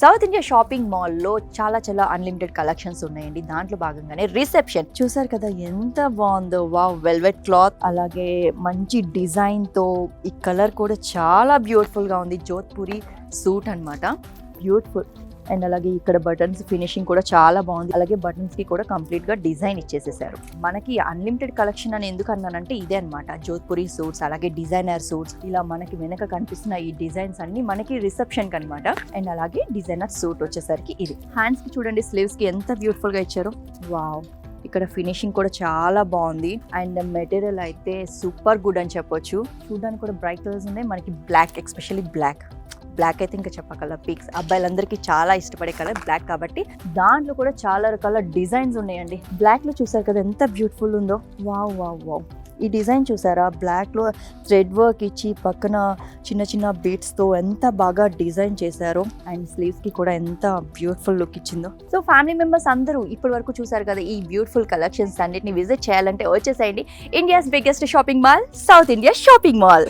South India shopping మాల్లో చాలా unlimited collections ఉన్నాయండి. దాంట్లో భాగంగానే రిసెప్షన్ చూసారు కదా, ఎంత బాగుందో. వావ్, వెల్వెట్ క్లాత్, అలాగే మంచి డిజైన్ తో ఈ కలర్ కూడా చాలా బ్యూటిఫుల్ గా ఉంది. జోధ్పూరి సూట్ అన్నమాట, బ్యూటిఫుల్. అండ్ అలాగే ఇక్కడ బటన్స్ ఫినిషింగ్ కూడా చాలా బాగుంది. అలాగే బటన్స్ కి కూడా కంప్లీట్ గా డిజైన్ ఇచ్చేసేసారు. మనకి అన్లిమిటెడ్ కలెక్షన్ అని ఎందుకు అన్నానంటే ఇదే అన్నమాట. జోధ్పూరి సూట్స్, అలాగే డిజైనర్ సూట్స్, ఇలా మనకి వెనక కనిపిస్తున్న ఈ డిజైన్స్ అన్ని మనకి రిసెప్షన్ కి అనమాట. అండ్ అలాగే డిజైనర్ సూట్ వచ్చేసరికి ఇది. హ్యాండ్స్ కి చూడండి, స్లీవ్స్ కి ఎంత బ్యూటిఫుల్ గా ఇచ్చారు. వావ్, ఇక్కడ ఫినిషింగ్ కూడా చాలా బాగుంది. అండ్ మెటీరియల్ అయితే సూపర్ గుడ్ అని చెప్పొచ్చు. చూడడానికి కూడా బ్రైట్ కలర్స్ ఉన్నాయి. మనకి బ్లాక్, ఎస్పెషల్లీ బ్లాక్ అయితే ఇంకా చెప్పగల పీక్స్. అబ్బాయిలందరికీ చాలా ఇష్టపడే కలర్ బ్లాక్ కాబట్టి దాంట్లో కూడా చాలా రకాల డిజైన్స్ ఉన్నాయండి. బ్లాక్ లో చూసారు కదా ఎంత బ్యూటిఫుల్ ఉందో. వావ్ వావ్ వావ్, ఈ డిజైన్ చూసారా? బ్లాక్ లో థ్రెడ్ వర్క్ ఇచ్చి పక్కన చిన్న బీట్స్ తో ఎంత బాగా డిజైన్ చేశారో. అండ్ స్లీవ్స్ కి కూడా ఎంత బ్యూటిఫుల్ లుక్ ఇచ్చిందో. సో ఫ్యామిలీ మెంబర్స్ అందరూ ఇప్పటి వరకు చూసారు కదా ఈ బ్యూటిఫుల్ కలెక్షన్స్ అన్నిటిని విజిట్ చేయాలంటే వచ్చేసేయండి India's biggest shopping mall, south India shopping mall.